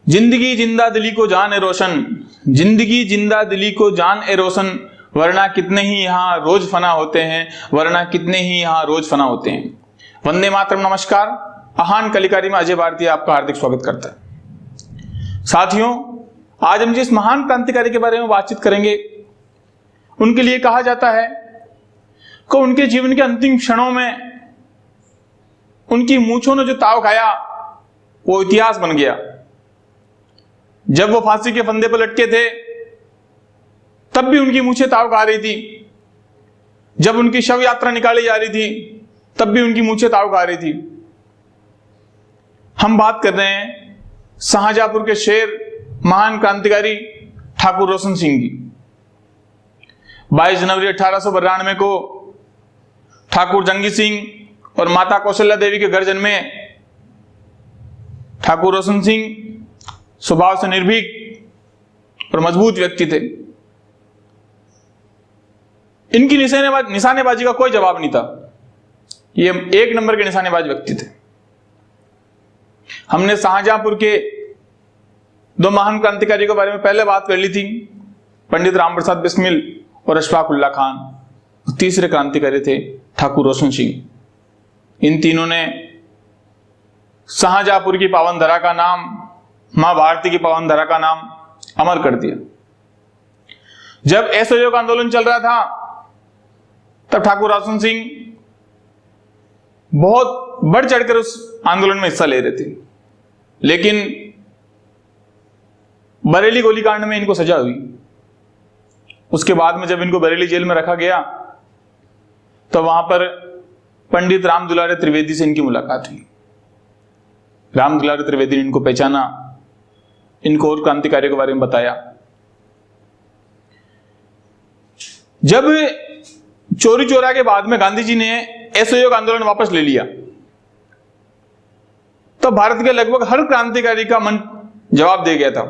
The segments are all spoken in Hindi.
जिंदगी जिंदा दिली को जान ए रोशन, जिंदगी जिंदा दिली को जान ए रोशन, वरना कितने ही यहाँ रोज फना होते हैं, वरना कितने ही यहाँ रोज फना होते हैं। वंदे मातरम। नमस्कार। अहान कलिकारी में अजय भारती आपका हार्दिक स्वागत करता है। साथियों, आज हम जिस महान क्रांतिकारी के बारे में बातचीत करेंगे, उनके लिए कहा जाता है कि उनके जीवन के अंतिम क्षणों में उनकी मूंछों ने जो ताव खाया वो इतिहास बन गया। जब वो फांसी के फंदे पर लटके थे तब भी उनकी मूंछें ताव खा रही थी, जब उनकी शव यात्रा निकाली जा रही थी तब भी उनकी मूंछें ताव खा रही थी। हम बात कर रहे हैं शाहजहांपुर के शेर, महान क्रांतिकारी ठाकुर रोशन सिंह की। 22 जनवरी 1892 को ठाकुर जंगी सिंह और माता कौशल्या देवी के घर जन्मे ठाकुर रोशन सिंह स्वभाव से निर्भीक और मजबूत व्यक्ति थे। इनकी निशानेबाजी का कोई जवाब नहीं था। ये एक नंबर के निशानेबाज व्यक्ति थे। हमने शाहजहांपुर के दो महान क्रांतिकारियों के बारे में पहले बात कर ली थी, पंडित राम प्रसाद बिस्मिल और अशफाक उल्लाह खान। तीसरे क्रांतिकारी थे ठाकुर रोशन सिंह। इन तीनों ने शाहजहांपुर की पावन धरा का नाम, मां भारती की पावन धरा का नाम अमर कर दिया। जब असहयोग आंदोलन चल रहा था तब ठाकुर रोशन सिंह बहुत बढ़ चढ़कर उस आंदोलन में हिस्सा ले रहे थे, लेकिन बरेली गोलीकांड में इनको सजा हुई। उसके बाद में जब इनको बरेली जेल में रखा गया तो वहां पर पंडित राम दुलारे त्रिवेदी से इनकी मुलाकात हुई। राम दुलारे त्रिवेदी ने इनको पहचाना, इनको और क्रांतिकारियों के बारे में बताया। जब चोरी चोरा के बाद में गांधी जी ने असहयोग आंदोलन वापस ले लिया तो भारत के लगभग हर क्रांतिकारी का मन जवाब दे गया था।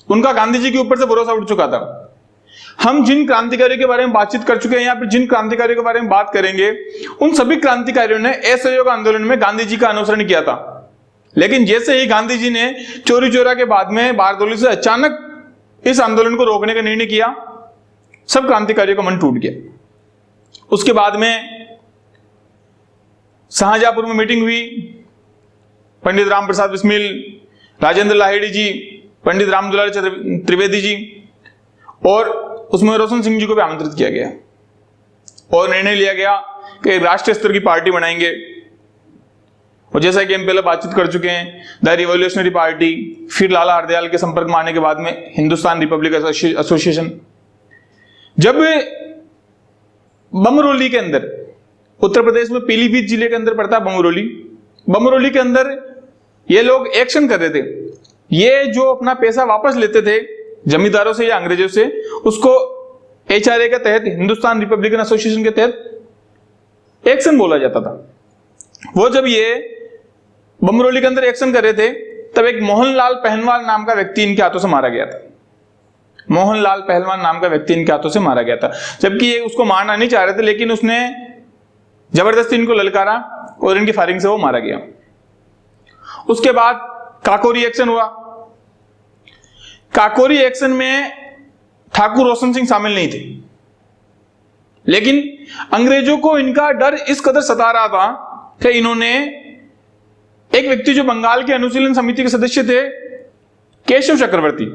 उनका गांधी जी के ऊपर से भरोसा उठ चुका था। हम जिन क्रांतिकारियों के बारे में बातचीत कर चुके हैं, यहाँ पे जिन क्रांतिकारियों के बारे में बात करेंगे, उन सभी क्रांतिकारियों ने असहयोग आंदोलन में गांधी जी का अनुसरण किया था। लेकिन जैसे ही गांधी जी ने चोरी चोरा के बाद में बारदोली से अचानक इस आंदोलन को रोकने का निर्णय किया, सब क्रांतिकारियों का मन टूट गया। उसके बाद में शाहजहांपुर में मीटिंग हुई। पंडित राम प्रसाद बिस्मिल, राजेंद्र लाहिड़ी जी, पंडित राम दुलारे त्रिवेदी जी और उसमें रोशन सिंह जी को भी आमंत्रित किया गया और निर्णय लिया गया कि राष्ट्रीय स्तर की पार्टी बनाएंगे। और जैसा कि हम पहले बातचीत कर चुके हैं, द रिवॉल्यूशनरी पार्टी, फिर लाला हरदयाल के संपर्क में आने के बाद में हिंदुस्तान रिपब्लिक एसोसिएशन। जब बमरोली के अंदर, उत्तर प्रदेश में पीलीभीत जिले के अंदर पड़ता है बमरोली के अंदर ये लोग एक्शन कर रहे थे। ये जो अपना पैसा वापस लेते थे जमींदारों से या अंग्रेजों से, उसको एचआरए के तहत, हिंदुस्तान रिपब्लिकन एसोसिएशन के तहत एक्शन बोला जाता था। वो जब ये बमरोली के अंदर एक्शन कर रहे थे तब एक मोहनलाल पहलवान नाम का व्यक्ति इनके हाथों से मारा गया था। मोहनलाल पहलवान नाम का व्यक्ति इनके हाथों से मारा गया था, जबकि ये उसको मारना नहीं चाह रहे थे, लेकिन उसने जबरदस्ती इनको ललकारा और इनकी फायरिंग से वो मारा गया। उसके बाद काकोरी एक्शन हुआ। काकोरी एक्शन में ठाकुर रोशन सिंह शामिल नहीं थे, लेकिन अंग्रेजों को इनका डर इस कदर सता रहा था कि इन्होंने एक व्यक्ति जो बंगाल के अनुशीलन समिति के सदस्य थे, केशव चक्रवर्ती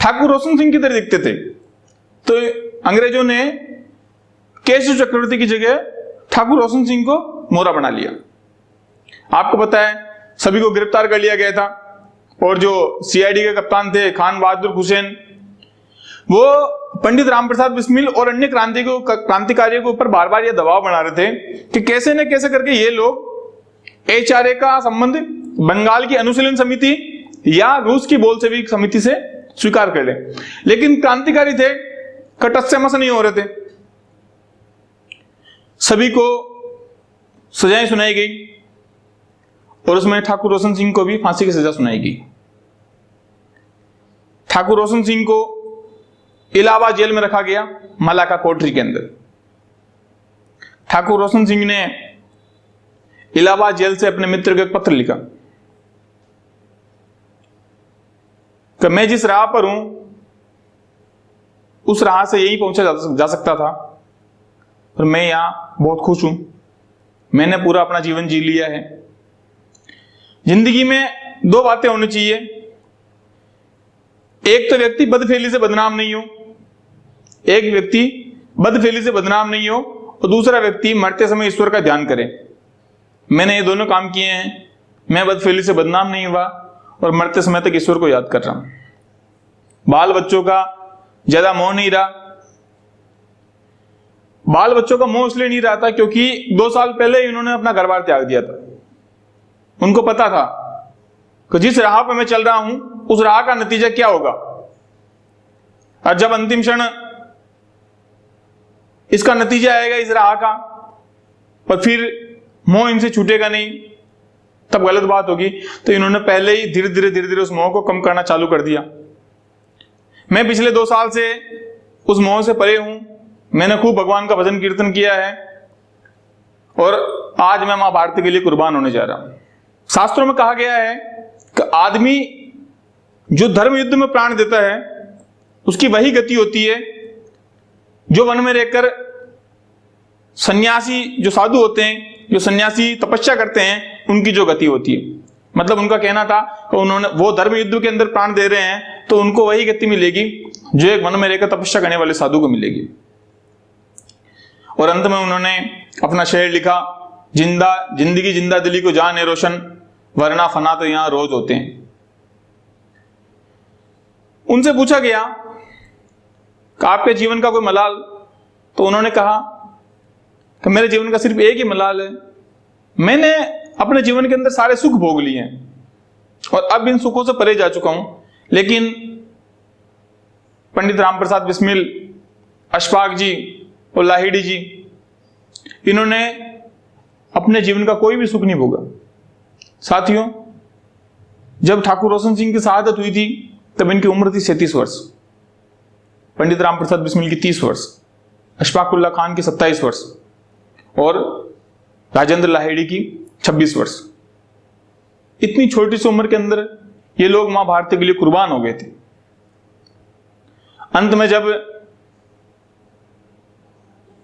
ठाकुर रोशन सिंह की तरह दिखते थे, तो अंग्रेजों ने केशव चक्रवर्ती की जगह ठाकुर रोशन सिंह को मोहरा बना लिया। आपको पता है सभी को गिरफ्तार कर लिया गया था और जो सीआईडी के कप्तान थे खान बहादुर हुसैन, वो पंडित राम प्रसाद बिस्मिल और अन्य क्रांतिकारियों के ऊपर बार बार ये दबाव बना रहे थे कि कैसे न कैसे करके ये लोग एचआरए का संबंध बंगाल की अनुशीलन समिति या रूस की बोल्शेविक समिति से स्वीकार कर ले। लेकिन क्रांतिकारी थे, कटस्यमस नहीं हो रहे थे। सभी को सजाएं सुनाई गई और उसमें ठाकुर रोशन सिंह को भी फांसी की सजा सुनाई गई। ठाकुर रोशन सिंह को इलाहाबाद जेल में रखा गया, मलाका कोठरी के अंदर। ठाकुर रोशन सिंह ने इलाहाबाद जेल से अपने मित्र को एक पत्र लिखा कि मैं जिस राह पर हूं उस राह से यही पहुंचा जा सकता था, पर मैं यहां बहुत खुश हूं, मैंने पूरा अपना जीवन जी लिया है। जिंदगी में दो बातें होनी चाहिए, एक तो व्यक्ति बदफेली से बदनाम नहीं हो, एक व्यक्ति बदफेली से बदनाम नहीं हो, और दूसरा व्यक्ति मरते समय ईश्वर का ध्यान करे। मैंने ये दोनों काम किए हैं, मैं बदफेली से बदनाम नहीं हुआ और मरते समय तक ईश्वर को याद कर रहा हूं। बाल बच्चों का ज्यादा मोह नहीं रहा। बाल बच्चों का मोह इसलिए नहीं रहा था क्योंकि 2 साल पहले ही उन्होंने अपना घर बार त्याग दिया था। उनको पता था कि जिस राह पर मैं चल रहा हूं उस राह का नतीजा क्या होगा, और जब अंतिम क्षण इसका नतीजा आएगा इस राह का, पर फिर मोह इनसे छूटेगा नहीं, तब गलत बात होगी। तो इन्होंने पहले ही धीरे धीरे उस मोह को कम करना चालू कर दिया। मैं पिछले 2 साल से उस मोह से परे हूं। मैंने खूब भगवान का भजन कीर्तन किया है और आज मैं मां भारती के लिए कुर्बान होने जा रहा हूं। शास्त्रों में कहा गया है कि आदमी जो धर्म युद्ध में प्राण देता है उसकी वही गति होती है जो वन में रहकर सन्यासी जो साधु होते हैं, जो सन्यासी तपस्या करते हैं, उनकी जो गति होती है। मतलब उनका कहना था कि उन्होंने वो धर्म युद्ध के अंदर प्राण दे रहे हैं तो उनको वही गति मिलेगी जो एक वन में रहकर तपस्या करने वाले साधु को मिलेगी। और अंत में उन्होंने अपना शेर लिखा, जिंदगी जिंदा दिली को जान है रोशन, वरना फना तो यहां रोज होते हैं। उनसे पूछा गया कि आपके जीवन का कोई मलाल, तो उन्होंने कहा कि मेरे जीवन का सिर्फ एक ही मलाल है, मैंने अपने जीवन के अंदर सारे सुख भोग लिए हैं और अब इन सुखों से परे जा चुका हूं। लेकिन पंडित राम प्रसाद बिस्मिल, अशफाक जी और लाहिड़ी जी, इन्होंने अपने जीवन का कोई भी सुख नहीं भोगा। साथियों, जब ठाकुर रोशन सिंह की शहादत हुई थी तब इनकी उम्र थी 37 वर्ष, पंडित राम प्रसाद बिस्मिल की 30 वर्ष, अशफाक उल्लाह खान की 27 वर्ष और राजेंद्र लाहिड़ी की 26 वर्ष। इतनी छोटी सी उम्र के अंदर ये लोग मां भारती के लिए कुर्बान हो गए थे। अंत में जब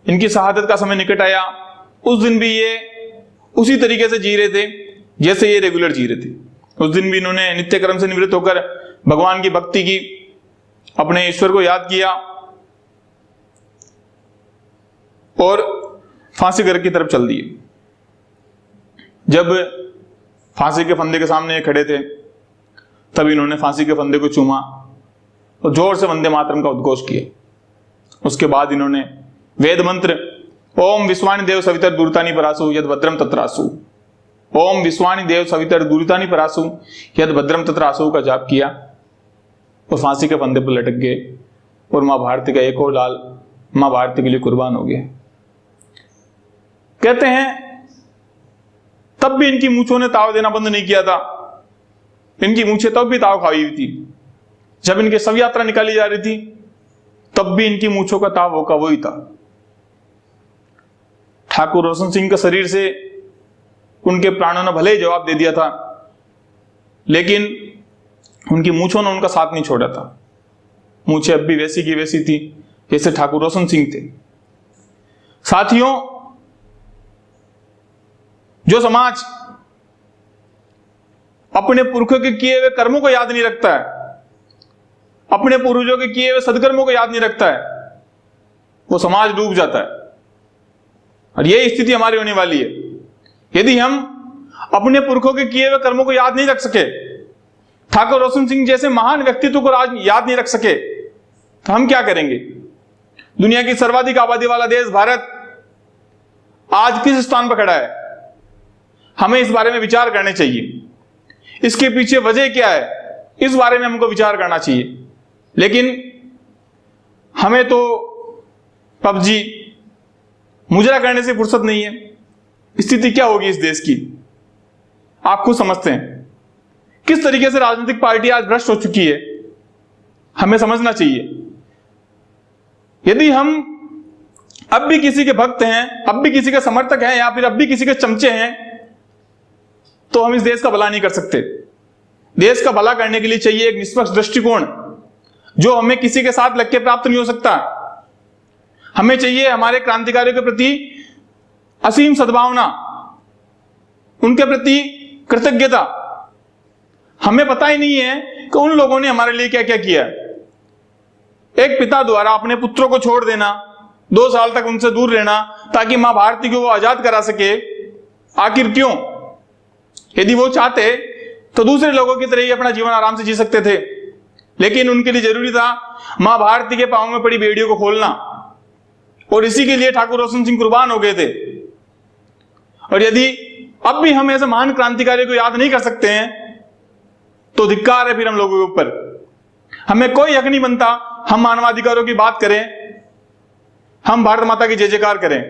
इनकी शहादत का समय निकट आया, उस दिन भी ये उसी तरीके से जी रहे थे जैसे ये रेगुलर जी रहे थे। उस दिन भी इन्होंने नित्य कर्म से निवृत्त होकर भगवान की भक्ति की, अपने ईश्वर को याद किया और फांसी घर की तरफ चल दिए। जब फांसी के फंदे के सामने खड़े थे तब इन्होंने फांसी के फंदे को चूमा और जोर से वंदे मातरम का उद्घोष किया। उसके बाद इन्होंने वेद मंत्र ओम विश्वानि देव सवितर दूरतानि परासु यद भद्रम तत्रासु, ओम विश्वानि देव सवितर दूरतानि परासु यद भद्रम तत्रासु का जाप किया और फांसी के फंदे पर लटक गए और मां भारती का एक और लाल मां भारती के लिए कुर्बान हो गए। कहते हैं तब भी इनकी मूंछों ने ताव देना बंद नहीं किया था। इनकी मूंछें तब भी ताव खाई हुई थी। जब इनके शव यात्रा निकाली जा रही थी तब भी इनकी मूंछों का ताव होगा वही था। ठाकुर रोशन सिंह के शरीर से उनके प्राणों ने भले ही जवाब दे दिया था, लेकिन उनकी मूंछों ने उनका साथ नहीं छोड़ा था। मूंछें अब भी वैसी की वैसी थी जैसे ठाकुर रोशन सिंह थे। साथियों, जो समाज अपने पुरखों के किए हुए कर्मों को याद नहीं रखता है, अपने पूर्वजों के किए हुए सदकर्मों को याद नहीं रखता है, वो समाज डूब जाता है। और यही स्थिति हमारी होने वाली है। यदि हम अपने पुरखों के किए हुए कर्मों को याद नहीं रख सके, ठाकुर रोशन सिंह जैसे महान व्यक्तित्व को याद नहीं रख सके, तो हम क्या करेंगे? दुनिया की सर्वाधिक आबादी वाला देश भारत आज किस स्थान पर खड़ा है? हमें इस बारे में विचार करने चाहिए। इसके पीछे वजह क्या है, इस बारे में हमको विचार करना चाहिए। लेकिन हमें तो पबजी मुजरा करने से फुर्सत नहीं है। स्थिति क्या होगी इस देश की, आप खुद समझते हैं। किस तरीके से राजनीतिक पार्टी आज भ्रष्ट हो चुकी है, हमें समझना चाहिए। यदि हम अब भी किसी के भक्त हैं, अब भी किसी के समर्थक हैं, या फिर अब भी किसी के चमचे हैं, तो हम इस देश का भला नहीं कर सकते। देश का भला करने के लिए चाहिए एक निष्पक्ष दृष्टिकोण, जो हमें किसी के साथ लग के प्राप्त नहीं हो सकता। हमें चाहिए हमारे क्रांतिकारियों के प्रति असीम सद्भावना, उनके प्रति कृतज्ञता। हमें पता ही नहीं है कि उन लोगों ने हमारे लिए क्या क्या किया। एक पिता द्वारा अपने पुत्रों को छोड़ देना, 2 साल तक उनसे दूर रहना ताकि मां भारती को वो आजाद करा सके, आखिर क्यों? यदि वो चाहते तो दूसरे लोगों की तरह ही अपना जीवन आराम से जी सकते थे, लेकिन उनके लिए जरूरी था मां भारती के पांव में पड़ी बेड़ियों को खोलना, और इसी के लिए ठाकुर रोशन सिंह कुर्बान हो गए थे। और यदि अब भी हम ऐसे महान क्रांतिकारियों को याद नहीं कर सकते हैं तो धिक्कार है फिर हम लोगों के ऊपर। हमें कोई हक नहीं बनता हम मानवाधिकारों की बात करें, हम भारत माता की जय जयकार करें।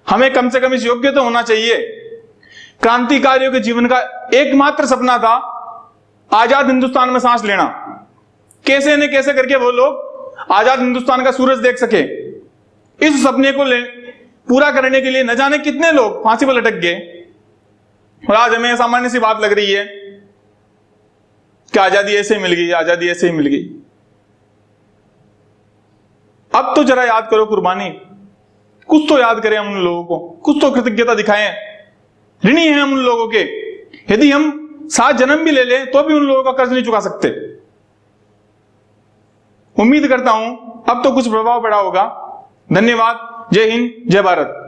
हमें कम से कम इस योग्य तो होना चाहिए। क्रांतिकारियों के जीवन का एकमात्र सपना था आजाद हिंदुस्तान में सांस लेना। कैसे न कैसे करके वो लोग आजाद हिंदुस्तान का सूरज देख सके। इस सपने को पूरा करने के लिए न जाने कितने लोग फांसी पर लटक गए, और आज हमें सामान्य सी बात लग रही है कि आजादी ऐसे ही मिल गई, आजादी ऐसे ही मिल गई। अब तो जरा याद करो कुर्बानी, कुछ तो याद करें हम उन लोगों को, कुछ तो कृतज्ञता दिखाएं। ऋणी हैं हम उन लोगों के। यदि हम 7 जन्म भी ले लें तो भी उन लोगों का कर्ज नहीं चुका सकते। उम्मीद करता हूं अब तो कुछ प्रभाव पड़ा होगा। धन्यवाद। जय हिंद, जय भारत।